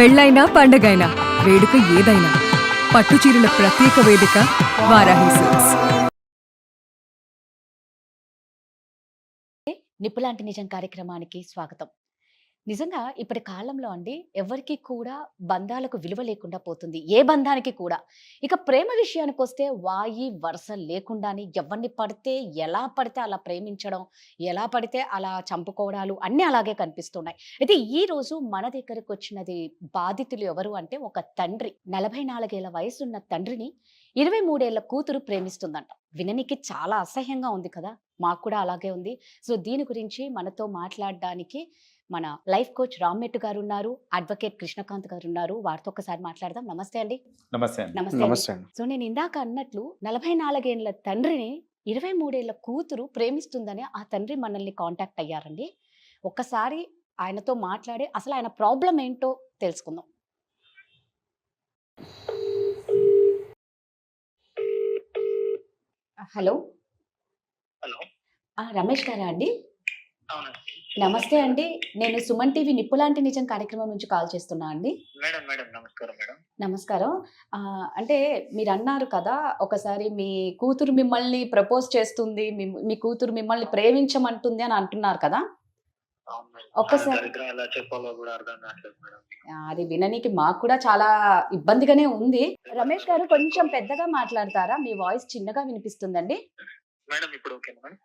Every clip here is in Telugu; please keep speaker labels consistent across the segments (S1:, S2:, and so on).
S1: పెళ్ళైనా పండగైనా వేడుక ఏదైనా పట్టుచీరల ప్రత్యేక వేదిక వారాహి సిల్క్స్.
S2: నిప్పులాంటి నిజం కార్యక్రమానికి స్వాగతం. నిజంగా ఇప్పటి కాలంలో అండి ఎవరికి కూడా బంధాలకు విలువ లేకుండా పోతుంది. ఏ బంధానికి కూడా. ఇక ప్రేమ విషయానికొస్తే వాయి వరుస లేకుండానే ఎవరిని పడితే ఎలా పడితే అలా ప్రేమించడం, ఎలా పడితే అలా చంపుకోవడాలు అన్నీ అలాగే కనిపిస్తున్నాయి. అయితే ఈ రోజు మన దగ్గరకు వచ్చినది బాధితులు ఎవరు అంటే ఒక తండ్రి. 44 ఏళ్ల వయసున్న తండ్రిని 23 ఏళ్ల కూతురు ప్రేమిస్తుందంట. విననికి చాలా అసహ్యంగా ఉంది కదా! మాకు కూడా అలాగే ఉంది. సో దీని గురించి మనతో మాట్లాడడానికి మన లైఫ్ కోచ్ రామ్మెట్టు గారు ఉన్నారు, అడ్వకేట్ కృష్ణకాంత్ గారు ఉన్నారు. వారితో ఒకసారి మాట్లాడదాం. నమస్తే అండి.
S3: నమస్తే అండి.
S2: నమస్తే అండి. సో నేను ఇందాక అన్నట్లు 44 ఏళ్ల తండ్రిని 23 ఏళ్ల కూతురు ప్రేమిస్తుందని ఆ తండ్రి మనల్ని కాంటాక్ట్ అయ్యారండి. ఒక్కసారి ఆయనతో మాట్లాడి అసలు ఆయన ప్రాబ్లం ఏంటో తెలుసుకుందాం. హలో.
S4: హలో.
S2: రమేష్ గారా అండి?
S4: అవునండి.
S2: నమస్తే అండి. నేను సుమన్ టీవీ నిప్పులాంటి నిజం కార్యక్రమం నుంచి కాల్ చేస్తున్నా అండి.
S4: మేడం నమస్కారం మేడం.
S2: నమస్కారం. అంటే మీరన్నారు కదా, ఒకసారి మీ కూతురు మిమ్మల్ని ప్రపోజ్ చేస్తుంది, మీ కూతురు మిమ్మల్ని ప్రేమించమంటుంది అని అంటున్నారు కదా!
S4: అవును మేడం.
S2: ఒక్కసారి
S4: దరిద్రం ఎలా చెప్పాలో కూడా అర్థం కావట్లేదు మేడం.
S2: అది విననీకి మాకు కూడా చాలా ఇబ్బందిగానే ఉంది. రమేష్ గారు కొంచెం పెద్దగా మాట్లాడతారా? మీ వాయిస్ చిన్నగా వినిపిస్తుందండి.
S4: మేడం ఇప్పుడు ఓకేనా మేడం?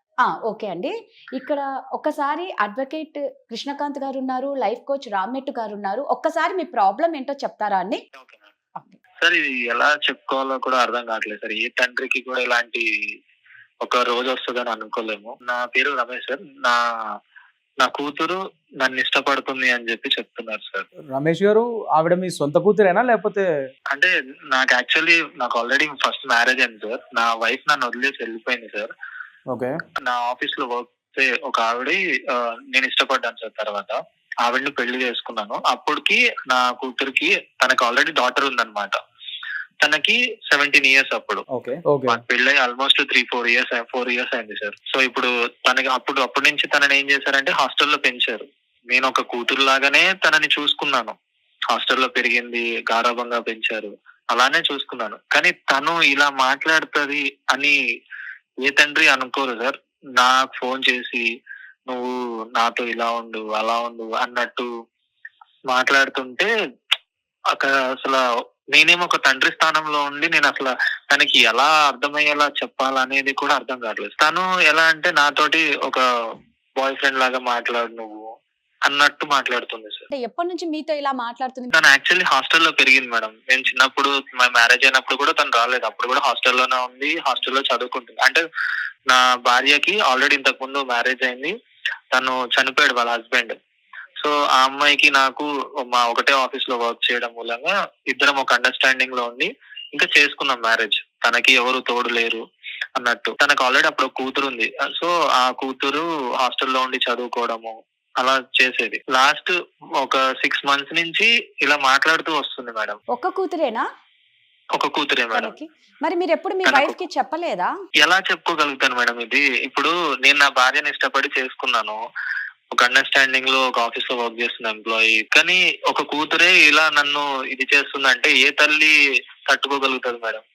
S2: ఓకే అండి. ఇక్కడ ఒక్కసారి అడ్వకేట్ కృష్ణకాంత్ గారు ఉన్నారు, లైఫ్ కోచ్ రామ్మెట్టు గారు ఉన్నారు. ఒక్కసారి మీ ప్రాబ్లం ఏంటో చెప్తారా అండి?
S4: Okay madam. సార్ ఇది ఎలా చెప్పుకోవాలో కూడా అర్థం కావట్లేదు సార్. ఏ తండ్రికి కూడా ఇలాంటి ఒక రోజు వస్తుందని అనుకోలేము. నా పేరు రమేష్ సార్. నా కూతురు నన్ను ఇష్టపడుతుంది అని చెప్పి చెప్తున్నారు సార్.
S3: రమేష్ గారు, ఆవిడ మీ సొంత కూతురేనా లేకపోతే?
S4: అంటే నాకు ఆల్రెడీ ఫస్ట్ మ్యారేజ్ అయింది సార్. నా వైఫ్ నన్ను వదిలేసి వెళ్ళిపోయింది సార్.
S3: ఓకే.
S4: నా ఆఫీస్ లో వర్క్ ఒక ఆవిడ నేను ఇష్టపడ్డాను సార్. తర్వాత ఆవిడని పెళ్లి చేసుకున్నాను. అప్పటికి నా కూతురికి తనకి ఆల్రెడీ డాటర్ ఉందన్నమాట. తనకి 17 years అప్పుడు. పెళ్ళి ఆల్మోస్ట్ 4 years అయింది సార్. సో ఇప్పుడు తనకి అప్పటి నుంచి తనని ఏం చేశారంటే హాస్టల్లో పెంచారు. నేను ఒక కూతురు లాగానే తనని చూసుకున్నాను. హాస్టల్లో పెరిగింది, గారాబంగా పెంచారు, అలానే చూసుకున్నాను. కానీ తను ఇలా మాట్లాడుతుంది అని ఏ తండ్రి అనుకోరు సార్. నాకు ఫోన్ చేసి నువ్వు నాతో ఇలా ఉండు, అలా ఉండు అన్నట్టు మాట్లాడుతుంటే అక్కడ అసలు నేనేమో ఒక తండ్రి స్థానంలో ఉండి నేను అసలు తనకి ఎలా అర్థమయ్యేలా చెప్పాలనేది కూడా అర్థం కావట్లేదు. తను ఎలా అంటే నాతోటి ఒక బాయ్ ఫ్రెండ్ లాగా మాట్లాడు నువ్వు అన్నట్టు మాట్లాడుతుంది సార్.
S2: ఎప్పటి నుంచి మీతో ఇలా మాట్లాడుతుంది?
S4: తను యాక్చువల్లీ హాస్టల్లో పెరిగింది మేడం. నేను చిన్నప్పుడు మా మ్యారేజ్ అయినప్పుడు కూడా తను రాలేదు. అప్పుడు కూడా హాస్టల్లోనే ఉంది, హాస్టల్లో చదువుకుంటుంది. అంటే నా భార్యకి ఆల్రెడీ ఇంతకు ముందు మ్యారేజ్ అయింది. తను చనిపోయాడు వాళ్ళ హస్బెండ్. సో ఆ అమ్మాయికి నాకు మా ఒకటే ఆఫీస్ లో వర్క్ చేయడం మూలంగా ఇద్దరం ఒక అండర్స్టాండింగ్ లో ఉండి ఇంకా చేసుకున్నాం మ్యారేజ్. తనకి ఎవరు తోడు లేరు అన్నట్టు. తనకు ఆల్రెడీ అప్పుడు ఒక కూతురు ఉంది. సో ఆ కూతురు హాస్టల్లో ఉండి చదువుకోవడము అలా చేసేది. లాస్ట్ ఒక 6 months నుంచి ఇలా మాట్లాడుతూ వస్తుంది మేడం.
S2: ఒక్క కూతురేనా?
S4: ఒక కూతురే మేడం.
S2: మరి మీరు ఎప్పుడు మీ వైఫ్ కి చెప్పలేదా?
S4: ఎలా చెప్పుకోగలుగుతాను మేడం ఇది? ఇప్పుడు నేను నా భార్యను ఇష్టపడి చేసుకున్నాను. ఒక అండర్స్టాండింగ్ లో ఒక ఆఫీస్ లో వర్క్ చేస్తున్న ఎంప్లాయీ. కానీ ఒక కూతురే ఇలా నన్ను ఇది చేస్తుందంటే ఏ తల్లి తట్టుకోగలుగుతుంది మేడం?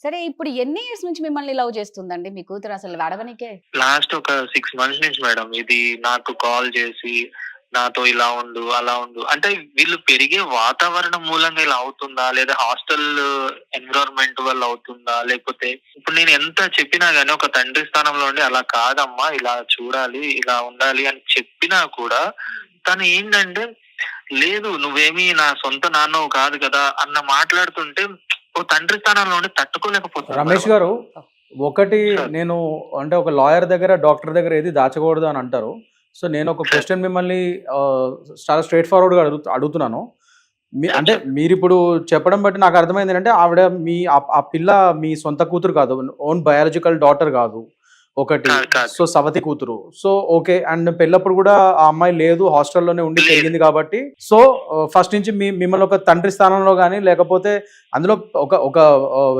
S2: సరే, ఇప్పుడు ఎన్ని ఇయర్స్ నుంచి మిమ్మల్ని లవ్ చేస్తుందండి మీ కూతురు? అసలు అడగనికే
S4: లాస్ట్ ఒక 6 months నుంచి మేడం. ఇది నాకు కాల్ చేసి నాతో ఇలా ఉండు, అలా ఉండు అంటే వీళ్ళు పెరిగే వాతావరణం మూలంగా ఇలా అవుతుందా, లేదా హాస్టల్ ఎన్విరాన్మెంట్ వల్ల అవుతుందా, లేకపోతే ఇప్పుడు నేను ఎంత చెప్పినా గానీ ఒక తండ్రి స్థానంలో ఉండి అలా కాదమ్మా, ఇలా చూడాలి, ఇలా ఉండాలి అని చెప్పినా కూడా తను ఏంటంటే లేదు నువ్వేమీ నా సొంత నాన్నవు కాదు కదా అన్న మాట్లాడుతుంటే ఓ తండ్రి స్థానంలో ఉండి తట్టుకోలేకపోతున్నా.
S3: రమేష్ గారు, ఒకటి నేను అంటే ఒక లాయర్ దగ్గర, డాక్టర్ దగ్గర ఏది దాచకూడదు అని అంటారు. సో నేను ఒక క్వశ్చన్ మిమ్మల్ని చాలా స్ట్రైట్ ఫార్వర్డ్గా అడుగుతున్నాను. అంటే మీరు ఇప్పుడు చెప్పడం బట్టి నాకు అర్థమైంది ఏంటంటే ఆవిడ ఆ పిల్ల మీ సొంత కూతురు కాదు, ఓన్ బయాలజికల్ డాటర్ కాదు ఒకటి. సో సవతి కూతురు. So okay. అండ్ పెళ్ళప్పుడు కూడా ఆ అమ్మాయి లేదు, హాస్టల్లోనే ఉండి పెరిగింది కాబట్టి సో ఫస్ట్ నుంచి మిమ్మల్ని ఒక తండ్రి స్థానంలో కానీ లేకపోతే అందులో ఒక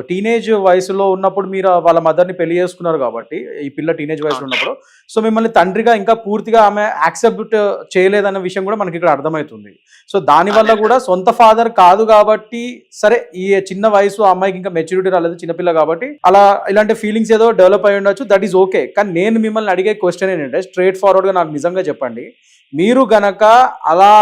S3: టీనేజ్ వయసులో ఉన్నప్పుడు మీరు వాళ్ళ మదర్ని పెళ్లి చేసుకున్నారు కాబట్టి, ఈ పిల్ల టీనేజ్ వయసులో ఉన్నప్పుడు, సో మిమ్మల్ని తండ్రిగా ఇంకా పూర్తిగా ఆమె యాక్సెప్ట్ చేయలేదన్న విషయం కూడా మనకి ఇక్కడ అర్థమవుతుంది. సో దానివల్ల కూడా సొంత ఫాదర్ కాదు కాబట్టి, సరే ఈ చిన్న వయసు ఆ అమ్మాయికి ఇంకా మెచ్యూరిటీ రాలేదు, చిన్నపిల్ల కాబట్టి అలా ఇలాంటి ఫీలింగ్స్ ఏదో డెవలప్ అయి ఉండొచ్చు, దట్ ఈస్ ఓకే. కానీ నేను మిమ్మల్ని అడిగే క్వశ్చన్ ఏంటంటే, స్ట్రైట్ ఫార్వర్డ్గా నాకు నిజంగా చెప్పండి, మీరు గనక అలా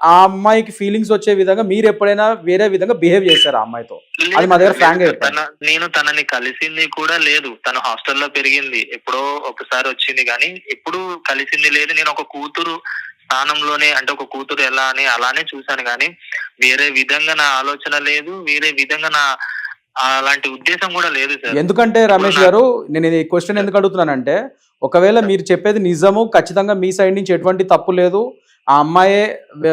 S3: ఆ అమ్మాయికి ఫీలింగ్స్ వచ్చే విధంగా మీరు ఎప్పుడైనా వేరే విధంగా బిహేవ్ చేశారు ఆ అమ్మాయితో? అది మా దగ్గర ఫ్రాంక్ గా చెప్పండి.
S4: నేను తనని కలిసింది కూడా లేదు, తను హాస్టల్లో పెరిగింది, ఎప్పుడో ఒకసారి వచ్చింది కానీ ఎప్పుడు కలిసింది లేదు. నేను ఒక కూతురు స్థానంలోనే, అంటే ఒక కూతురు ఎలా అని అలానే చూశాను కానీ వేరే విధంగా నా ఆలోచన లేదు, వేరే విధంగా నా అలాంటి ఉద్దేశం కూడా లేదు సార్.
S3: ఎందుకంటే రమేష్ గారు, నేను ఈ క్వశ్చన్ ఎందుకు అడుగుతున్నానంటే, ఒకవేళ మీరు చెప్పేది నిజము, ఖచ్చితంగా మీ సైడ్ నుంచి ఎటువంటి తప్పు లేదు, ఆ అమ్మాయే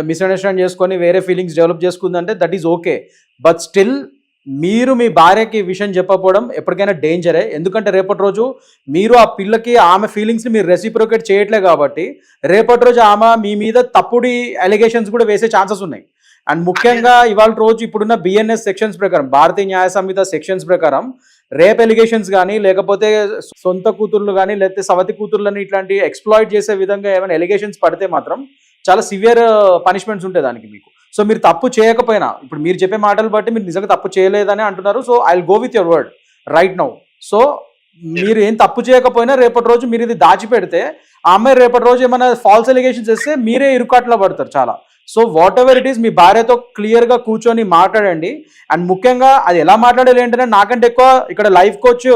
S3: మిస్అండర్స్టాండ్ చేసుకొని వేరే ఫీలింగ్స్ డెవలప్ చేసుకుందంటే that is okay. But still మీరు మీ భార్యకి విషయం చెప్పకపోవడం ఎప్పటికైనా డేంజరే. ఎందుకంటే రేపటి రోజు మీరు ఆ పిల్లకి ఆమె ఫీలింగ్స్ని మీరు రెసిప్రోకేట్ చేయట్లే కాబట్టి, రేపటి రోజు ఆమె మీ మీద తప్పుడు అలిగేషన్స్ కూడా వేసే ఛాన్సెస్ ఉన్నాయి. అండ్ ముఖ్యంగా ఇవాళ రోజు ఇప్పుడున్న బిఎన్ఎస్ సెక్షన్స్ ప్రకారం, భారతీయ న్యాయ సంహిత సెక్షన్స్ ప్రకారం, రేప్ ఎలిగేషన్స్ కానీ, లేకపోతే సొంత కూతుర్లు కానీ, లేకపోతే సవతి కూతుర్లని ఇట్లాంటి ఎక్స్ప్లాయిట్ చేసే విధంగా ఏమైనా ఎలిగేషన్స్ పడితే మాత్రం చాలా సివియర్ పనిష్మెంట్స్ ఉంటాయి దానికి మీకు. సో మీరు తప్పు చేయకపోయినా, ఇప్పుడు మీరు చెప్పే మాటలు బట్టి మీరు నిజంగా తప్పు చేయలేదని అంటున్నారు. So I will go with your word right now. So మీరు ఏం తప్పు చేయకపోయినా రేపటి రోజు మీరు ఇది దాచిపెడితే, ఆ అమ్మాయి రేపటి రోజు ఏమైనా ఫాల్స్ ఎలిగేషన్స్ చేస్తే మీరే ఇరుకాట్లో పడతారు చాలా. So whatever it is, మీ భార్యతో క్లియర్గా కూర్చొని మాట్లాడండి. అండ్ ముఖ్యంగా అది ఎలా మాట్లాడాలి ఏంటంటే, నాకంటే ఎక్కువ ఇక్కడ లైఫ్ కోచ్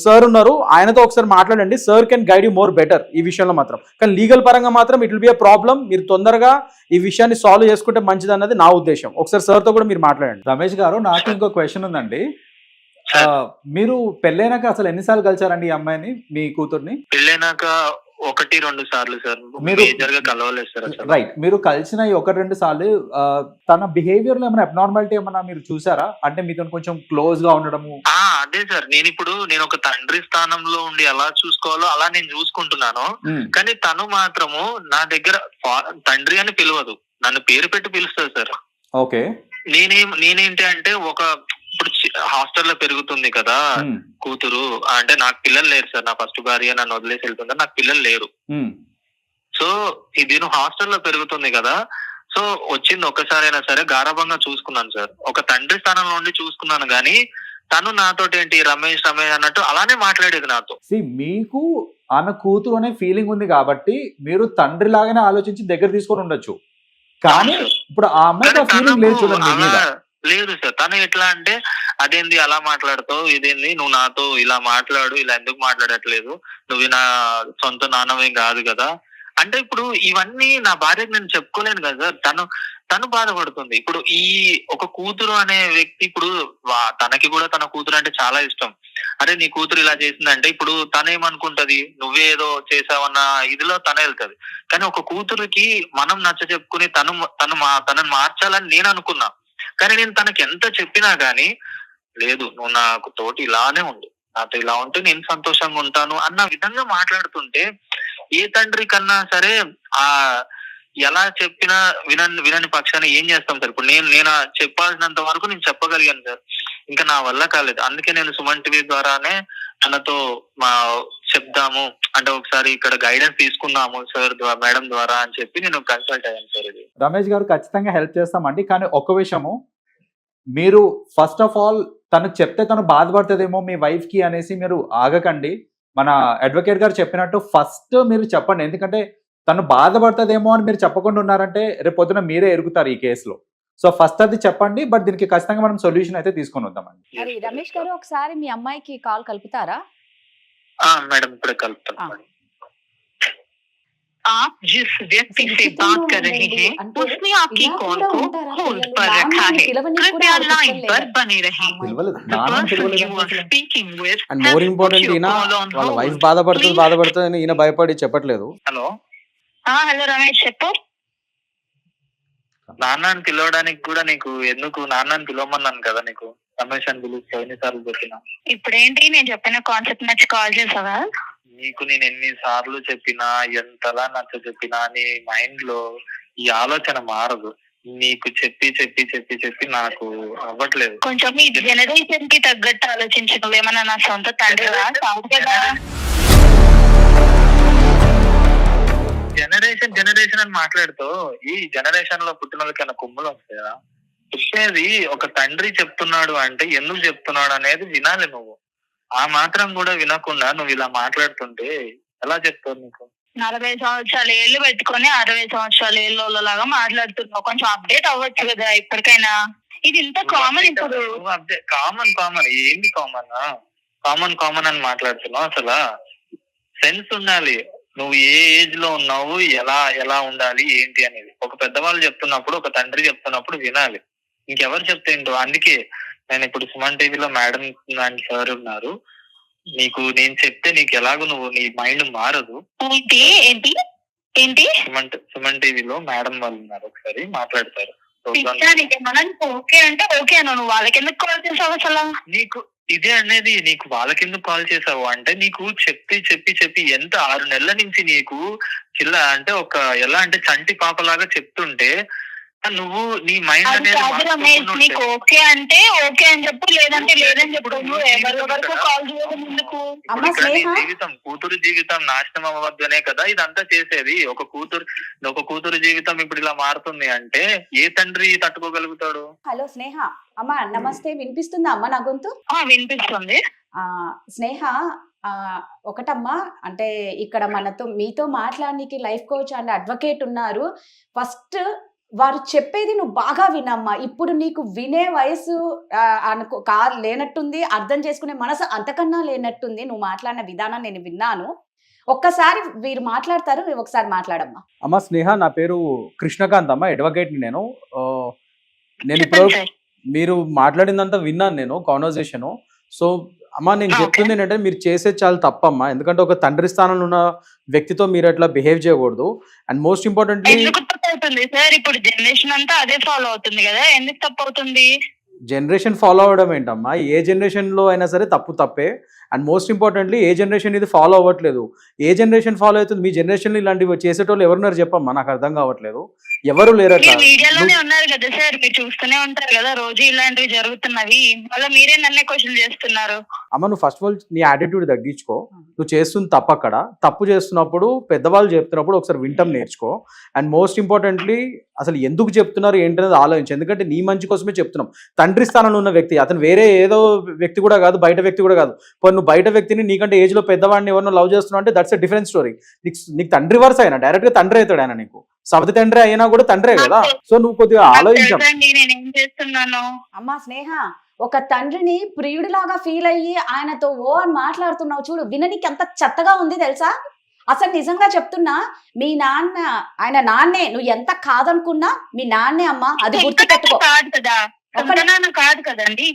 S3: సార్ ఉన్నారు, ఆయనతో ఒకసారి మాట్లాడండి. Sir can guide you more better ఈ విషయంలో మాత్రం. కానీ లీగల్ పరంగా మాత్రం it will be a problem. మీరు తొందరగా ఈ విషయాన్ని సాల్వ్ చేసుకుంటే మంచిది అన్నది నా ఉద్దేశం. ఒకసారి సార్తో కూడా మీరు మాట్లాడండి.
S5: రమేష్ గారు, నాకు ఇంకో క్వశ్చన్ ఉందండి. మీరు పెళ్ళైనాక అసలు ఎన్నిసార్లు కలిసారండి ఈ అమ్మాయిని, మీ కూతుర్ని?
S4: పెళ్ళైనాక 1-2 సార్లు సార్, మేజర్ గా కలవలేదు సార్ అసలు.
S5: రైట్, మీరు కలిసిన ఈ 1-2 సార్లు తన బిహేవియర్ లో ఏమైనా అబ్నార్మాలిటీ ఏమైనా మీరు చూసారా? అంటే మీతో కొంచెం క్లోజ్ గా ఉండడము?
S4: అదే సార్, నేను ఒక తండ్రి స్థానంలో ఉండి ఎలా చూసుకోవాలో అలా నేను చూసుకుంటున్నాను. కానీ తను మాత్రము నా దగ్గర తండ్రి అని పిలవదు, నన్ను పేరు పెట్టి పిలుస్తుంది సార్.
S5: ఓకే.
S4: నేనేంటి అంటే, ఇప్పుడు హాస్టల్లో పెరుగుతుంది కదా కూతురు, అంటే నాకు పిల్లలు లేరు సార్, నా ఫస్ట్ భార్య నన్ను వదిలేసి వెళ్తుంది, నాకు పిల్లలు లేరు. సో ఇది హాస్టల్లో పెరుగుతుంది కదా, సో వచ్చింది ఒక్కసారైనా సరే గారాభంగా చూసుకున్నాను సార్, ఒక తండ్రి స్థానంలో ఉండి చూసుకున్నాను. కానీ తను నాతోటి ఏంటి రమేష్ అన్నట్టు అలానే మాట్లాడేది నాతో.
S5: మీకు ఆమె కూతురు అనే ఫీలింగ్ ఉంది కాబట్టి మీరు తండ్రి లాగానే ఆలోచించి దగ్గర తీసుకొని ఉండొచ్చు. కానీ ఇప్పుడు ఆ అమ్మాయి ఫీలింగ్ లేదు చూడండి.
S4: లేదు సార్, తను ఎట్లా అంటే, అదేంది అలా మాట్లాడుతావు, ఇదేంది నువ్వు నాతో ఇలా మాట్లాడు, ఇలా ఎందుకు మాట్లాడట్లేదు, నువ్వు నా సొంత నాన్నవేం కాదు కదా అంటే. ఇప్పుడు ఇవన్నీ నా భార్యకు నేను చెప్పుకోలేను కదా సార్, తను బాధపడుతుంది. ఇప్పుడు ఈ ఒక కూతురు అనే వ్యక్తి, ఇప్పుడు తనకి కూడా తన కూతురు అంటే చాలా ఇష్టం. అరే నీ కూతురు ఇలా చేసిందంటే ఇప్పుడు తనేమనుకుంటది, నువ్వేదో చేసావన్న ఇదిలో తనే వెళ్తది. కానీ ఒక కూతురికి మనం నచ్చ చెప్పుకుని తనని మార్చాలని నేను అనుకున్నా. కానీ నేను తనకి ఎంత చెప్పినా గానీ, లేదు నువ్వు నాకు తోటి ఇలానే ఉండు, నాతో ఇలా ఉంటే నేను సంతోషంగా ఉంటాను అన్న విధంగా మాట్లాడుతుంటే, ఏ తండ్రి కన్నా సరే ఎలా చెప్పినా వినని పక్షాన్ని ఏం చేస్తాం సార్. ఇప్పుడు నేను చెప్పాల్సినంత వరకు నేను చెప్పగలిగాను సార్, ఇంకా నా వల్ల కాలేదు. అందుకే నేను సుమన్ టీవీ ద్వారానే తనతో చెప్దాము అంటే, ఒకసారి ఇక్కడ గైడెన్స్ తీసుకుందాము సార్ మేడం ద్వారా అని చెప్పి నేను కన్సల్ట్ అయ్యాను సార్. ఇది
S5: రమేష్ గారు ఖచ్చితంగా హెల్ప్ చేస్తామండి. కానీ ఒక్క విషయము, మీరు ఫస్ట్ ఆఫ్ ఆల్ తనకు చెప్తే తను బాధపడుతుందేమో మీ వైఫ్ కి అనేసి మీరు ఆగకండి. మన అడ్వకేట్ గారు చెప్పినట్టు ఫస్ట్ మీరు చెప్పండి. ఎందుకంటే తను బాధపడుతుందేమో అని మీరు చెప్పకుండా ఉన్నారంటే రేపు పొద్దున మీరే ఎరుగుతారు ఈ కేసులో. సో ఫస్ట్ అది చెప్పండి. బట్ దీనికి ఖచ్చితంగా మనం సొల్యూషన్ అయితే తీసుకొని వద్దామండి.
S2: మరి రమేష్ గారు, ఒకసారి మీ అమ్మాయికి కాల్ కలుపుతారా?
S4: మేడం ఇప్పుడే కలుపుతాను.
S6: आप जिस व्यक्ति से बात कर रहे हैं उसने आपकी कॉल को होल्ड पर रखा है, कृपया लाइन पर बने रहें।
S3: అండ్ మోర్ ఇంపార్టెంట్, ఈయన వాళ్ళ వైఫ్ బాధపడుతుంది ఈయన భయపడి చెప్పట్లేదు.
S4: హలో
S6: హలో రమేష్, చెప్పు.
S4: నాన్న అని పిలవడానికి కూడా నీకు ఎందుకు, నాన్న అని పిలవమన్నాను కదా నీకు, రమేష్ అని పిలుస్తావు ఎన్నిసార్లు చెప్పినా.
S6: ఇప్పుడేంటి నేను చెప్పిన కాన్సెప్ట్ నచ్చి కాల్ చేసావా?
S4: నీకు నేను ఎన్నిసార్లు చెప్పినా, ఎంతలా నచ్చ చెప్పినా నీ మైండ్ లో ఈ ఆలోచన మారదు. నీకు చెప్పి చెప్పి చెప్పి చెప్పి నాకు అవ్వట్లేదు.
S6: కొంచెం ఈ జనరేషన్ కి తగ్గట్టు ఆలోచించు. నువ్వేమన్నా నా సొంత తండ్రివా? కాదు కదా.
S4: జనరేషన్ జనరేషన్ అని మాట్లాడుతూ ఈ జనరేషన్ లో పుట్టిన వాళ్ళకైనా కొమ్ములు వస్తాయా? చెప్పేది ఒక తండ్రి చెప్తున్నాడు అంటే ఎందుకు చెప్తున్నాడు అనేది వినాలి నువ్వు. ఆ మాత్రం కూడా వినకుండా నువ్వు ఇలా మాట్లాడుతుంటే ఎలా చెప్తావు? నీకు
S6: 40 సంవత్సరాల ఏళ్ళు పెట్టుకొని 60 సంవత్సరాల ఏళ్ళలాగా మాట్లాడుతున్నావు. కొంచెం అప్డేట్ అవ్వచ్చు కదా ఇప్పటికైనా. ఇది ఇంత కామన్ ఇప్పుడు.
S4: కామన్ ఏంది కామన్ కామన్ అని మాట్లాడుతున్నావు? అసలు సెన్స్ ఉండాలి. నువ్వు ఏ ఏజ్ లో ఉన్నావు, ఎలా ఎలా ఉండాలి ఏంటి అనేది ఒక పెద్దవాళ్ళు చెప్తున్నప్పుడు, ఒక తండ్రి చెప్తున్నప్పుడు వినాలి. ఇంకెవరు చెప్తే ఏంటో. అందుకే నేను ఇప్పుడు సుమన్ టీవీలో మేడం లాంటి సార్ ఉన్నారు. నీకు నేను చెప్తే నీకు ఎలాగో నువ్వు నీ మైండ్ మారదు.
S6: ఏంటి ఏంటి ఏంటి?
S4: సుమన్ టీవీలో మేడం వాళ్ళు ఉన్నారు, ఒకసారి మాట్లాడతారు.
S6: మనం ఓకే అంటే ఓకే అను. నువ్వు వాళ్ళకి ఎందుకు కాల్ చేసావు అసలు?
S4: నీకు ఇదే అనేది, నీకు వాళ్ళకెందుకు కాల్ చేసావు అంటే నీకు చెప్పి చెప్పి చెప్పి ఎంత 6 నెలల నుంచి నీకు అంటే ఒక ఎలా అంటే చంటి పాపలాగా చెప్తుంటే నువ్వు నీ మైండ్ అనేది
S6: నీకు ఓకే అంటే ఓకే అని చెప్పు, లేదంటే లేదని చెప్పు. నువ్వు ఎవరెవరికి కాల్ చేయడం ఎందుకు?
S4: జీవితం, కూతురు జీవితం నాశనం అవ్వద్దనే కదా ఇదంతా చేసేది. ఒక కూతురు జీవితం ఇప్పుడు ఇలా మారుతుంది అంటే ఏ తండ్రి తట్టుకోగలుగుతాడు?
S2: హలో స్నేహ, అమ్మా నమస్తే. వినిపిస్తుందా అమ్మా నా గొంతు?
S6: వినిపిస్తుంది.
S2: స్నేహ, ఒకటమ్మా, అంటే ఇక్కడ మీతో మాట్లాడడానికి లైఫ్ కోచ్ అండ్ అడ్వకేట్ ఉన్నారు. ఫస్ట్ వారు చెప్పేది నువ్వు బాగా వినమ్మా. ఇప్పుడు నీకు వినే వయసు లేనట్టుంది, అర్థం చేసుకునే మనసు అంతకన్నా లేనట్టుంది. నువ్వు మాట్లాడిన విధానం నేను విన్నాను. ఒక్కసారి వీరు మాట్లాడతారు, నువ్వు ఒకసారి మాట్లాడమ్మా.
S3: అమ్మ స్నేహ, నా పేరు కృష్ణకాంత్ అమ్మ, అడ్వకేట్ని నేను. ఇప్పుడు మీరు మాట్లాడిందంతా విన్నాను నేను, కాన్వర్జేషను. సో అమ్మ నేను చెప్తుంది ఏంటంటే మీరు చేసేది చాలా తప్పమ్మా. ఎందుకంటే ఒక తండ్రి స్థానంలో ఉన్న వ్యక్తితో మీరు అట్లా బిహేవ్ చేయకూడదు. అండ్ మోస్ట్ ఇంపార్టెంట్లీ
S6: సార్ ఇప్పుడు జనరేషన్ అంతా అదే ఫాలో అవుతుంది కదా, ఎందుకు తప్పు అవుతుంది?
S3: జనరేషన్ ఫాలో అవడం ఏంటమ్మా? ఏ జనరేషన్లో అయినా సరే తప్పే. And most importantly A generation ఇది ఫాలో అవ్వట్లేదు. ఏ జనరేషన్ ఫాలో అవుతుంది? మీ జనరేషన్లో ఇలాంటివి చేసేటోళ్ళు ఎవరున్నారు చెప్పమ్మా, నాకు అర్థం కావట్లేదు. ఎవరు లేరు.
S6: మీడియాలోనే ఉన్నారు కదా సార్, మీరు చూస్తూనే ఉంటారు కదా రోజు ఇలాంటివి జరుగుతున్నవి. మళ్ళీ మీరే నన్నే క్వశ్చన్ చేస్తున్నారు.
S3: అమ్మ నువ్వు ఫస్ట్ ఆఫ్ ఆల్ నీ యాటిట్యూడ్ తగ్గించుకో. నువ్వు చేస్తుంది తప్పు. అక్కడ తప్పు చేస్తున్నప్పుడు పెద్దవాళ్ళు చెప్తున్నప్పుడు ఒకసారి వింటం నేర్చుకో. అండ్ మోస్ట్ ఇంపార్టెంట్లీ అసలు ఎందుకు చెప్తున్నారు ఏంటనేది ఆలోచించు. ఎందుకంటే నీ మంచి కోసమే చెప్తున్నాం. తండ్రి స్థానంలో ఉన్న వ్యక్తి అతను వేరే ఏదో వ్యక్తి కూడా కాదు, బయట వ్యక్తి కూడా కాదు. నువ్వు బయట వ్యక్తిని నీకంటే ఏజ్ లో పెద్దవాడిని ఎవరినో లవ్ చేస్తున్నావు అంటే దట్స్ ఎ డిఫరెంట్ స్టోరీ. నీకు తండ్రి వరుస అయినా డైరెక్ట్ గా తండ్రి అవుతాడు ఆయన. నీకు సవతి తండ్రి అయినా కూడా తండ్రే కదా. సో నువ్వు కొద్దిగా ఆలోచించావు.
S2: అమ్మా స్నేహ, ఒక తండ్రిని ప్రియుడిలాగా ఫీల్ అయ్యి ఆయనతో అని మాట్లాడుతున్నావు చూడు, విననికి ఎంత చెత్తగా ఉంది తెలుసా? అసలు నిజంగా చెప్తున్నా, మీ నాన్న ఆయన నాన్నే. నువ్వు ఎంత కాదనుకున్నా మీ నాన్నే అమ్మా, అది గుర్తు పెట్టుకో.
S6: కాదు కదండి,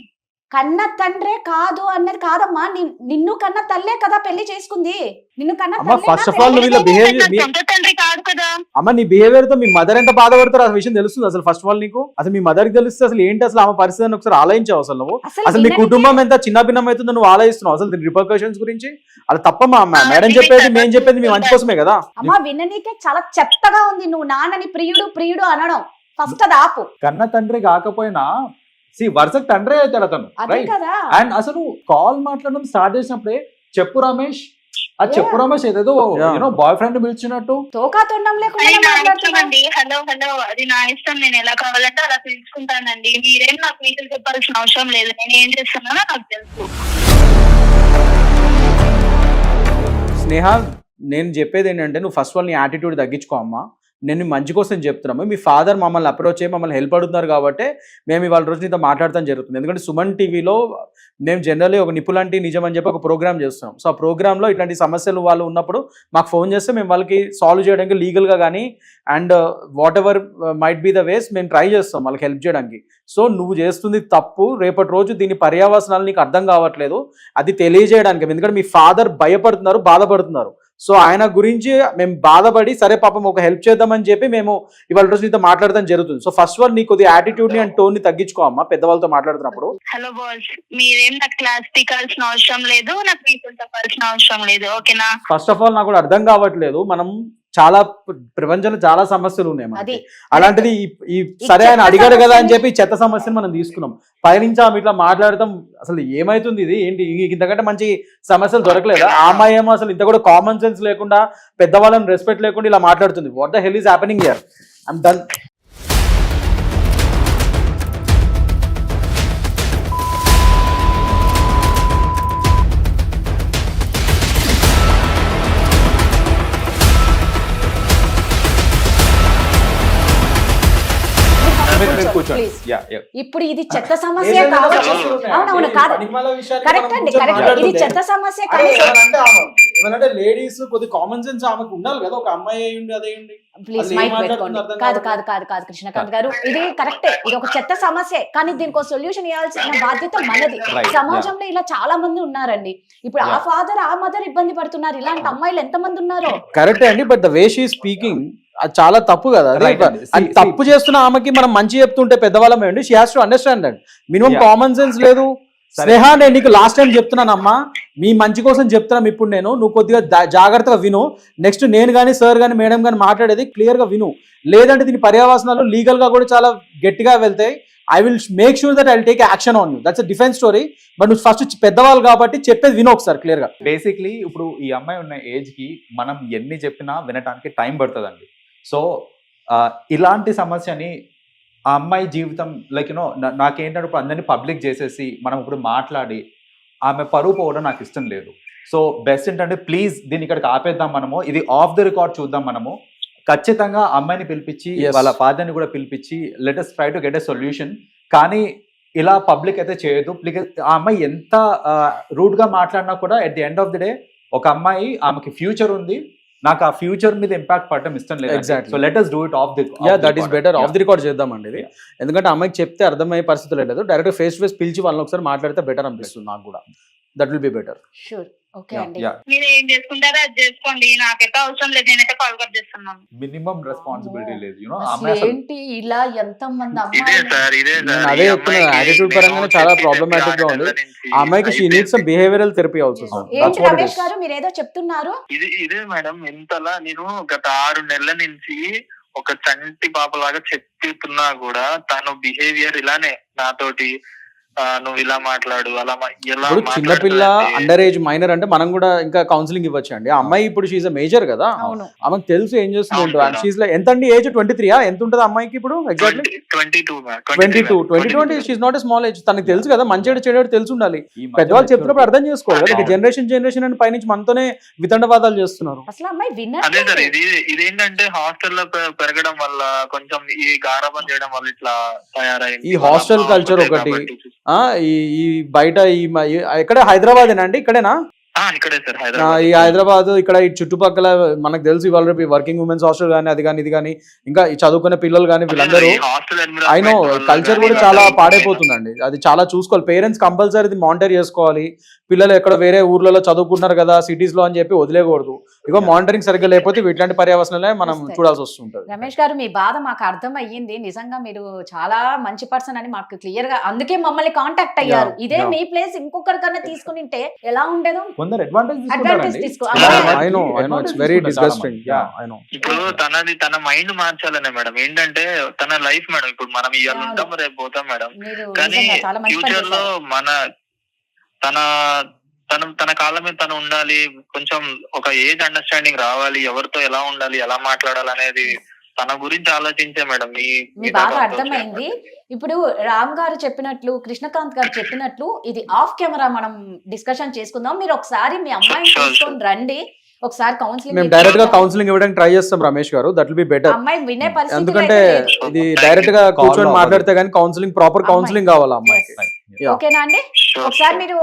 S2: కన్న తండ్రే కాదు అన్నది కాదమ్మా. నిన్ను కన్న తల్లే కదా పెళ్లి చేసుకుంది. నిన్ను కన్న
S3: ఫస్ట్ ఆఫ్ ఆల్
S6: తండ్రి కాదు కదా.
S3: అమ్మ నీ బిహేవియర్ తో మీ మదర్ ఎంత బాధపడతారో ఆ విషయం తెలుస్తుంది అసలు. ఫస్ట్ ఆఫ్ ఆల్ నీకు అసలు మీ మదర్ కి తెలిస్తే అసలు ఏంటి అసలు ఆమె పరిస్థితిని ఒకసారి ఆలోచించావు. అసలు నువ్వు అసలు మీ కుటుంబం ఎంత చిన్న భిన్నం అవుతుందో నువ్వు ఆలోచిస్తున్నావు. అసలు రిపర్కషన్స్ గురించి అలా తప్పమ్మా. మేడం చెప్పేది మేము చెప్పేది మీ మంచి కోసమే కదా.
S2: అమ్మా విననీకే చాలా చెత్తగా ఉంది నువ్వు నాన్నని ప్రియుడు అనడం. ఫస్ట్ అది ఆపు.
S5: కన్న తండ్రి కాకపోయినా వరుసకు తండ్రి అవుతాడు అతను. అండ్ అసలు కాల్ మాట్లాడడం స్టార్ట్ చేసినప్పుడే చెప్పు రమేష్ ఏదేదో బాయ్ ఫ్రెండ్ పిలిచినట్టు
S2: తోకా తొండం లేకుండా
S6: హలో అది నా ఇష్టం, నేను ఎలా కావాలంటే అలా పిలుచుకుంటానండి. మీరేం నాకు మీకు చెప్పాల్సిన అవసరం లేదు. నేను ఏం చేస్తున్నానో నాకు తెలుసు.
S3: స్నేహ నేను చెప్పేది ఏంటంటే నువ్వు ఫస్ట్ ఆఫ్ ఆల్ నీ యాటిట్యూడ్ తగ్గించుకో అమ్మా. నేను మంచి కోసం చెప్తున్నాము. మీ ఫాదర్ మమ్మల్ని అప్రోచ్ అయ్యి మమ్మల్ని హెల్ప్ అడుగుతున్నారు కాబట్టి మేము ఇవాళ రోజు నీతో మాట్లాడతాం జరుగుతుంది. ఎందుకంటే సుమన్ టీవీలో మేము జనరల్లీ ఒక నిపులాంటి నిజం అని చెప్పి ఒక ప్రోగ్రామ్ చేస్తున్నాం. సో ఆ ప్రోగ్రాంలో ఇట్లాంటి సమస్యలు వాళ్ళు ఉన్నప్పుడు మాకు ఫోన్ చేస్తే మేము వాళ్ళకి సాల్వ్ చేయడానికి లీగల్గా కానీ and whatever might be the ways మేము ట్రై చేస్తాం వాళ్ళకి హెల్ప్ చేయడానికి. సో నువ్వు చేస్తుంది తప్పు. రేపటి రోజు దీని పర్యావసనాలు నీకు అర్థం కావట్లేదు, అది తెలియజేయడానికి. ఎందుకంటే మీ ఫాదర్ భయపడుతున్నారు, బాధపడుతున్నారు. సో ఆయన గురించి మేము బాధపడి సరే పాపం ఒక హెల్ప్ చేద్దామని చెప్పి మేము ఇవాళ రోజు నీతో మాట్లాడడం జరుగుతుంది. సో ఫస్ట్ ఆల్ నీకు యాటిట్యూడ్ ని అండ్ టోన్ ని తగ్గించుకో అమ్మా పెద్దవాళ్ళతో మాట్లాడుతున్నప్పుడు.
S6: హలో బాస్, మీరేం నాకు క్లాస్ పీకాల్సిన అవసరం లేదు, నాకు మీతో చెప్పాల్సిన అవసరం లేదు, ఓకేనా?
S3: ఫస్ట్ ఆఫ్ ఆల్ నాకు కూడా అర్థం కావట్లేదు. మనం చాలా ప్రపంచంలో చాలా సమస్యలు ఉన్నాయి
S2: అది
S3: మనకి. అలాంటిది ఈ సరే ఆయన
S2: చెత్త
S3: అడిగాడు కదా అని
S2: సమస్యని-
S3: చెప్పి చెత్త సమస్యను మనం తీసుకున్నాం. పైనుంచి ఆమె ఇట్లా మాట్లాడతాం, అసలు ఏమైతుంది ఇది ఏంటి, ఇంతకంటే మంచి సమస్యలు దొరకలేదు. ఆ అమ్మాయి ఏమో అసలు ఇంత కూడా కామన్ సెన్స్ లేకుండా, పెద్దవాళ్ళని రెస్పెక్ట్ లేకుండా ఇలా మాట్లాడుతుంది. What the hell is happening here? I'm done.
S5: కూర్చోండి.
S2: Please.
S5: Yeah, yeah.
S2: ఇప్పుడు ఇది చెత్త సమస్య కావచ్చు. అవునవును కాదు, కరెక్ట్ అండి, కరెక్ట్. ఇది చెత్త సమస్య కావచ్చు.
S3: ఏమనంటే లేడీస్ కొద్ది కామన్ సెన్స్ ఆమెకు ఉండాలి కదా, ఒక అమ్మాయి అయ్యండి అదేండి.
S2: ప్లీజ్
S3: అసలు ఏం
S2: మైక్
S3: మాట్లాడుతున్నారు
S2: పెట్టుకోండి.
S3: అర్థం
S2: కాదు
S3: కావట్లేదు.
S2: కాదు కాదు కాదు కృష్ణకాంత్ గారు, ఇది కరెక్టే, ఇది ఒక చెత్త సమస్య. కానీ దీనికి సొల్యూషన్ ఇవ్వాల్సిన బాధ్యత మనది.
S5: Right,
S2: సమాజంలో ఇలా చాలా మంది ఉన్నారండి. ఇప్పుడు ఆ
S5: Yeah.
S2: ఫాదర్ ఆ మదర్ ఇబ్బంది పడుతున్నారు. ఇలాంటి అమ్మాయిలు ఎంత మంది ఉన్నారో.
S3: కరెక్టే అండి, but the way she speaking అది చాలా తప్పు కదా. అది
S5: Right అండి.
S3: అది తప్పు చేస్తున్న ఆమెకి మనం మంచి చెప్తుంటే పెద్దవాళ్ళం ఏంటి, she has to understand that. Minimum
S5: Yeah.
S3: Common sense లేదు.
S5: సరే.
S3: స్నేహ, నేను నీకు లాస్ట్ టైం చెప్తున్నానమ్మా, మీ మంచి కోసం చెప్తున్నాం ఇప్పుడు నేను, నువ్వు కొద్దిగా జాగ్రత్తగా విను. నెక్స్ట్ నేను కానీ సార్ కానీ మేడం కానీ మాట్లాడేది క్లియర్ గా విను. లేదంటే దీని పర్యావసనాలు లీగల్ గా కూడా చాలా గట్టిగా వెళ్తాయి. I will make sure that I will take action on you. That's a defence story. But నువ్వు ఫస్ట్ పెద్దవాళ్ళు కాబట్టి చెప్పేది విను ఒకసారి క్లియర్ గా.
S5: బేసిక్లీ ఇప్పుడు ఈ అమ్మాయి ఉన్న ఏజ్ కి మనం ఎన్ని చెప్పినా వినటానికి టైం పడుతుందండి. సో ఇలాంటి సమస్యని ఆ అమ్మాయి జీవితం లైక్ యూనో నాకేంటంటే ఇప్పుడు అందరినీ పబ్లిక్ చేసేసి మనం ఇప్పుడు మాట్లాడి ఆమె పరువు పోవడం నాకు ఇష్టం లేదు. సో బెస్ట్ ఏంటంటే ప్లీజ్ దీన్ని ఇక్కడికి ఆపేద్దాం మనము. ఇది ఆఫ్ ద రికార్డ్ చూద్దాం మనము. ఖచ్చితంగా అమ్మాయిని పిలిపించి
S3: Yes.
S5: వాళ్ళ ఫాదర్ని కూడా పిలిపించి let us try to get a solution. కానీ ఇలా పబ్లిక్ అయితే చేయొద్దు. ఆ అమ్మాయి ఎంత రూడ్ గా మాట్లాడినా కూడా at the end of the day ఒక అమ్మాయి, ఆమెకి ఫ్యూచర్ ఉంది. నాకు ఆ ఫ్యూచర్ మీద ఇంపాక్ట్ పడటం ఇష్టం లేదు.
S3: Exactly.
S5: So let us do it of the
S3: that is better. Of the record చేద్దామండి ఇది. ఎందుకంటే అమ్మాయికి చెప్తే అర్థమయ్యే పరిస్థితులు లేదు. డైరెక్ట్ ఫేస్ టు ఫేస్ పిలిచి వాళ్ళని ఒకసారి మాట్లాడితే బెటర్ అనిపిస్తుంది నాకు కూడా. That will be better.
S2: Sure. Okay అండి.
S6: మీరు ఏం చేసుకుంటారో అది చేసుకోండి, నాకైతే అవసరం లేదు, నేనైతే కాల్ కట్ చేస్తున్నాను.
S5: మినిమం రెస్పాన్సిబిలిటీ లేదు.
S2: అసలు ఏంటి ఇలా ఎంత మంది
S4: ఇదే
S2: అమ్మాయిలు
S4: సార్, ఇదే
S3: నేను
S4: సార్.
S3: అదే
S4: ఈ
S3: చెప్తున్నా,
S4: అమ్మాయికి
S3: attitude
S4: నేను
S3: పరంగానే చాలా
S4: చెప్పి
S3: problematic గా ఉంది.
S4: 6 నెలల నుంచి
S3: ఆ అమ్మాయికి she needs some behavioural therapy also.
S2: ఏంటి రమేష్ గారు మీరు ఏదో చెప్తున్నారు?
S4: ఇదే మేడం, ఇంతలా నేను గత 6 నెలల నుంచి ఒక చంటి పాపలాగా చెప్తున్నా కూడా తను బిహేవియర్ ఇలానే నాతోటి. నువ్వు ఇలా మాట్లాడు, అలా ఎలా
S3: ఇప్పుడు చిన్నపిల్ల అండర్ ఏజ్ మైనర్ అంటే మనం కూడా ఇంకా కౌన్సిలింగ్ ఇవ్వచ్చు అండి. ఆ అమ్మాయి ఇప్పుడు షీఈ్ అ మేజర్ కదా,
S2: అవును.
S3: ఆమెకు తెలుసు ఏం చేస్తుంది.
S4: అవును
S3: అండ్ షీఈ్ లైక్ ఎంత అండి ఏజ్, 23 ఎంత ఉంటుంది అమ్మాయికి ఇప్పుడు ఎగ్జాక్ట్లీ? 22 అంటే she's not a small age. తనకి తెలుసు కదా మంచి చెడు తెలిసి ఉండాలి. పెద్దవాళ్ళు చెప్తున్నప్పుడు అర్థం చేసుకోవాలి కదా. జనరేషన్ అని పైనుంచి మనతోనే వితండవాదాలు చేస్తున్నారు.
S2: అసలు అమ్మాయి
S4: అదే సార్,
S2: విన్నర్.
S4: ఇదేంటంటే హాస్టల్లో పెరగడం వల్ల కొంచెం ఈ గారాబం చేయడం వల్ల ఇట్లా తయారైంది.
S3: ఈ హాస్టల్ కల్చర్ ఒకటి, ఈ బయట ఎక్కడ హైదరాబాదేనా అండి? ఇక్కడేనా?
S4: ఇక్కడే సార్,
S3: ఈ
S4: హైదరాబాద్.
S3: హైదరాబాద్ ఇక్కడ ఈ చుట్టుపక్కల మనకు తెలుసు ఇవాళ రేపు వర్కింగ్ ఉమెన్స్ హాస్టల్ కానీ అది కానీ ఇది కానీ ఇంకా ఈ చదువుకునే పిల్లలు కానీ వీళ్ళందరూ అయినో కల్చర్ కూడా చాలా పాడైపోతుందండి. అది చాలా చూసుకోవాలి. పేరెంట్స్ కంపల్సరీ మానిటర్ చేసుకోవాలి. పిల్లలు ఎక్కడ వేరే ఊర్లలో చదువుకుంటున్నారు కదా సిటీస్ లో అని చెప్పి వదిలేకూడదు. ఇగో మానిటరింగ్ సరిగ్గా లేకపోతే ఇట్లాంటి పర్యావసనాలే మనం చూడాల్సి వస్తుంటది.
S2: రమేష్ గారు మీ బాధ మాకు అర్థం అయ్యింది. నిజంగా మీరు చాలా మంచి పర్సన్ అని మాకు క్లియర్ గా, అందుకే మమ్మల్ని కాంటాక్ట్ అయ్యారు. ఇదే మీ ప్లేస్ ఇంకొకరికన్నా తీసుకుని ఉంటే ఎలా ఉండేదో.
S5: కొందరు
S2: Advantage తీసుకో.
S3: I know, it's very disgusting. Yeah, I know.
S4: ఇప్పుడు తన మైండ్ మార్చాలనే మేడం. ఏంటంటే తన లైఫ్ మేడం. ఇప్పుడు మనం ఇవాళ ఉంటాం, రేపు పోతాం మేడం.
S2: మీరు
S4: కానీ
S2: నిజంగా చాలా మంచి పని
S4: ఫ్యూచర్ లో
S2: చేశారు.
S4: తన కాళ్ళ మీద తను ఉండాలి. కొంచెం ఒక ఏజ్ అండర్స్టాండింగ్ రావాలి. ఎవరితో ఎలా ఉండాలి, ఎలా మాట్లాడాలి అనేది తన గురించి ఆలోచించే మేడం.
S2: మీ బాధ అర్థమైంది. ఇప్పుడు రామ్ గారు చెప్పినట్లు, కృష్ణకాంత్ గారు చెప్పినట్లు ఇది ఆఫ్ కెమెరా మనం డిస్కషన్ చేసుకుందాం. మీరు ఒకసారి మీ అమ్మాయిని తీసుకొని రండి, ఒకసారి
S3: మేము
S2: కౌన్సిలింగ్
S3: డైరెక్ట్ గా కౌన్సిలింగ్ ఇవ్వడానికి ట్రై చేస్తాం రమేష్ గారు. That will be better.
S2: అమ్మాయి వినే పరిస్థితి
S3: ఎందుకంటే ఇది డైరెక్ట్ గా కూర్చొని మాట్లాడితే గానీ కౌన్సిలింగ్, ప్రాపర్ కౌన్సిలింగ్ కావాలి అమ్మాయికి.
S2: ఓకేనా అండి? ఒకసారి మీరు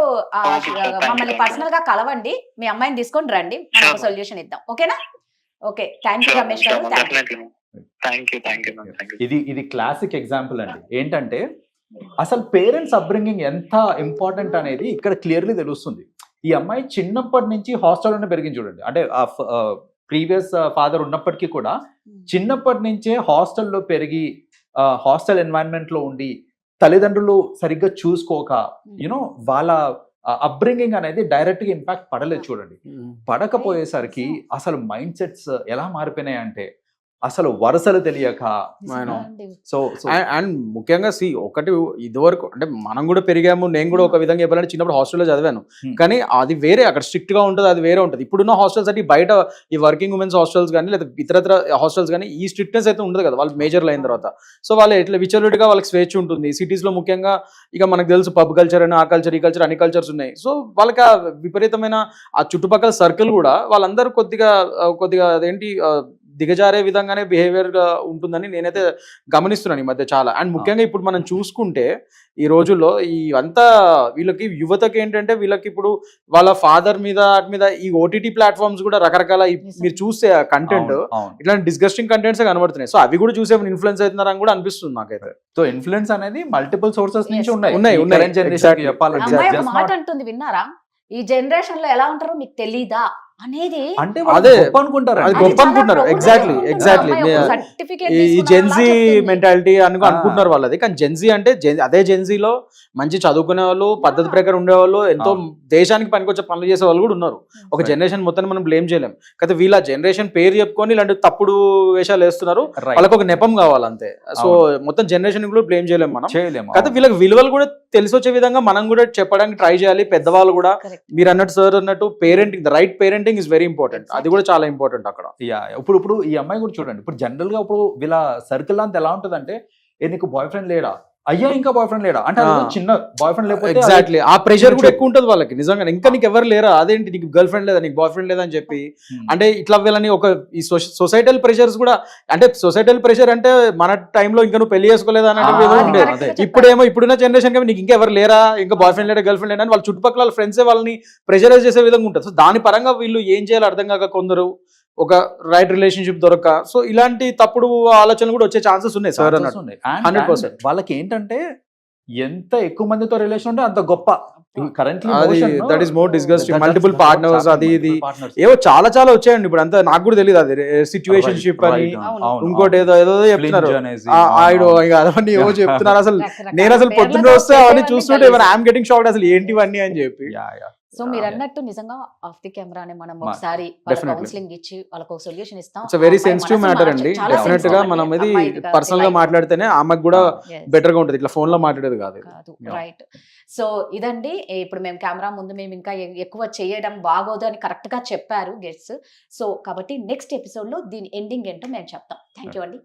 S2: మమ్మల్ని పర్సనల్ గా కలవండి, మీ అమ్మాయిని తీసుకొని రండి, మనం ఒక సొల్యూషన్ ఇద్దాం. ఓకేనా? ఓకే, థ్యాంక్ యూ రమేష్ గారు.
S4: Thank you.
S5: ఇది క్లాసిక్ ఎగ్జాంపుల్ అండి. ఏంటంటే అసలు పేరెంట్స్ అప్బ్రింగింగ్ ఎంత ఇంపార్టెంట్ అనేది ఇక్కడ క్లియర్లీ తెలుస్తుంది. ఈ అమ్మాయి చిన్నప్పటి నుంచి హాస్టల్లోనే పెరిగింది చూడండి. అంటే ప్రీవియస్ ఫాదర్ ఉన్నప్పటికీ కూడా చిన్నప్పటి నుంచే హాస్టల్లో పెరిగి హాస్టల్ ఎన్వైరన్మెంట్ లో ఉండి తల్లిదండ్రులు సరిగ్గా చూసుకోక యూనో వాళ్ళ అప్బ్రింగింగ్ అనేది డైరెక్ట్ గా ఇంపాక్ట్ పడలేదు చూడండి. పడకపోయేసరికి అసలు మైండ్ సెట్స్ ఎలా మారిపోయినాయి అంటే అసలు వరుసలు తెలియక సో
S3: అండ్ ముఖ్యంగా ఒకటి ఇదివరకు అంటే మనం కూడా పెరిగాము, నేను కూడా ఒక విధంగా చెప్పాలంటే చిన్నప్పుడు హాస్టల్లో చదివాను, కానీ అది వేరే, అక్కడ స్ట్రిక్ట్ గా ఉంటుంది, అది వేరే ఉంటుంది. ఇప్పుడున్న హాస్టల్స్ అంటే బయట ఈ వర్కింగ్ ఉమెన్స్ హాస్టల్స్ కానీ లేదా ఇతరత్ర హాస్టల్స్ కానీ ఈ స్ట్రిక్ట్నెస్ అయితే ఉండదు కదా, వాళ్ళు మేజర్లు అయిన తర్వాత. సో వాళ్ళు ఎట్లా విచలవిడిగా వాళ్ళకి స్వేచ్ఛ ఉంటుంది. సిటీస్ లో ముఖ్యంగా ఇక మనకు తెలుసు పబ్ కల్చర్ అని, ఆ కల్చర్ ఈ కల్చర్ అన్ని కల్చర్స్ ఉన్నాయి. సో వాళ్ళకి ఆ విపరీతమైన ఆ చుట్టుపక్కల సర్కిల్ కూడా వాళ్ళందరూ కొద్దిగా అదేంటి దిగజారే విధంగానే బిహేవియర్ గా ఉంటుందని నేనైతే గమనిస్తున్నాను ఈ మధ్య చాలా. అండ్ ముఖ్యంగా ఇప్పుడు మనం చూసుకుంటే ఈ రోజుల్లో ఈ అంతా వీళ్ళకి యువతకి ఏంటంటే వీళ్ళకి ఇప్పుడు వాళ్ళ ఫాదర్ మీద ఈ ఓటీటీ ప్లాట్ఫామ్స్ కూడా రకరకాల మీరు చూస్తే కంటెంట్ ఇట్లాంటి డిస్గస్టింగ్ కంటెంట్స్ కనబడుతున్నాయి. సో అవి కూడా చూసే ఇన్ఫ్లుయెన్స్ అవుతున్నారని కూడా అనిపిస్తుంది నాకైతే.
S5: సో ఇన్ఫ్లుయెన్స్ అనేది మల్టిపుల్ సోర్సెస్ నుంచి ఉన్నాయి.
S2: అమ్మాయి ఒక మాట అంటుంది విన్నారా, ఈ జనరేషన్ లో ఎలా ఉంటారో మీకు తెలీదా అనేది.
S5: అంటే
S3: అదే
S5: గొప్ప అనుకుంటారు,
S3: అది గొప్ప అనుకుంటున్నారు. ఎగ్జాక్ట్లీ ఈ జెన్జీ మెంటాలిటీ అనుకుంటున్నారు వాళ్ళది. కానీ జెన్జీ అంటే అదే జెన్జీలో మంచి చదువుకునే వాళ్ళు, పద్ధతి ప్రకారం ఉండేవాళ్ళు, ఎంతో దేశానికి పనికొచ్చే పనులు చేసే వాళ్ళు కూడా ఉన్నారు. ఒక జనరేషన్ మొత్తం మనం బ్లేమ్ చేయలేం. అయితే వీళ్ళ జనరేషన్ పేరు చెప్పుకొని ఇలాంటి తప్పుడు వేషాలు వేస్తున్నారు. వాళ్ళకి ఒక నెపం కావాలంతే. సో మొత్తం జనరేషన్ కూడా బ్లేమ్ చేయలేం మనం. అయితే వీళ్ళకి విలువలు కూడా తెలిసొచ్చే విధంగా మనం కూడా చెప్పడానికి ట్రై చేయాలి. పెద్దవాళ్ళు కూడా మీరు అన్నట్టు సార్ అన్నట్టు parenting, the right parenting is very important. అది కూడా చాలా ఇంపార్టెంట్ అక్కడ.
S5: ఇప్పుడు ఈ అమ్మాయి కూడా చూడండి, ఇప్పుడు జనరల్ గా ఇప్పుడు వీళ్ళ సర్కిల్ అంతా ఎలా ఉంటుంది అంటే, నీకు బాయ్ ఫ్రెండ్ లేడా, అయ్యా ఇంకా బాయ్ ఫ్రెండ్ లేడా అంటే చిన్న బాయ్ ఫ్రెండ్ లేకపోతే
S3: ఎగ్జాక్ట్లీ ఆ ప్రెషర్ కూడా ఎక్కువ ఉంటుంది వాళ్ళకి నిజంగా. ఇంకా నీకు ఎవరు లేరా, అదేంటి నీకు గర్ల్ ఫ్రెండ్ లేదా, నీకు బాయ్ ఫ్రెండ్ లేదా అని చెప్పి అంటే ఇట్లా వీళ్ళని ఒక ఈ సొసైటల్ ప్రెషర్స్ కూడా, అంటే సొసైటల్ ప్రెషర్ అంటే మన టైంలో ఇంకా నువ్వు పెళ్లి చేసుకోలేదా అని ఉండేది. ఇప్పుడేమో ఇప్పుడున్న జనరేషన్ నీకు ఇంకా ఎవరు లేరా, ఇంకా బాయ్ ఫ్రెండ్ లేడా గర్ల్ ఫ్రెండ్ లేడా అని వాళ్ళ చుట్టుపక్కల వాళ్ళ ఫ్రెండ్సే వాళ్ళని ప్రెషరైజ్ చేసే విధంగా ఉంటుంది. సో దాని పరంగా వీళ్ళు ఏం చేయాలో అర్థం కాక కొందరు ఒక రైట్ రిలేషన్షిప్ దొరక సో ఇలాంటి తప్పుడు ఆలోచనలు కూడా వచ్చే ఛాన్సెస్ ఉన్నాయి సార్ అన్నట్టు. 100%
S5: వాళ్ళకి ఏంటంటే ఎంత ఎక్కువ మందితో రిలేషన్ ఉంటే అంత గొప్ప. Currently
S3: that is more disgusting. Multiple partners అది ఇది ఏవో చాలా వచ్చాయండి. ఇప్పుడు అంతా నాకు కూడా తెలియదు. అది సిచ్యువేషన్షిప్ అని ఇంకోటి ఏదో చెప్తున్నారు, అవన్నీ ఏవో చెప్తున్నారు. అసలు నేను అసలు పొద్దున్న వస్తే అవన్నీ చూస్తుంటే ఐఎమ్ గెటింగ్ షాక్డ్, అసలు ఏంటివన్నీ అని చెప్పి.
S2: సో మీరు అన్నట్టు నిజంగా ఆఫ్ ది కెమెరానే మనం ఒకసారి కౌన్సిలింగ్ ఇచ్చి వాళ్ళకి ఒక సొల్యూషన్ ఇస్తాం.
S3: ఇట్స్ వెరీ సెన్సిటివ్ మ్యాటర్ అండి. డెఫినెట్ గా మనం ఇది పర్సనల్ గా మాట్లాడితేనే ఆమెకు కూడా బెటర్ గా ఉంటుంది, ఇట్లా ఫోన్ లో మాట్లాడేది కాదు.
S2: రైట్. సో ఇదండి, ఇప్పుడు మేము కెమెరా ముందు మేము ఇంకా ఎక్కువ చేయడం బాగోదు అని కరెక్ట్ గా చెప్పారు గెస్ట్స్. సో కాబట్టి నెక్స్ట్ ఎపిసోడ్ లో దీని ఎండింగ్ ఏంటో మేము చెప్తాం. థ్యాంక్ యూ అండి.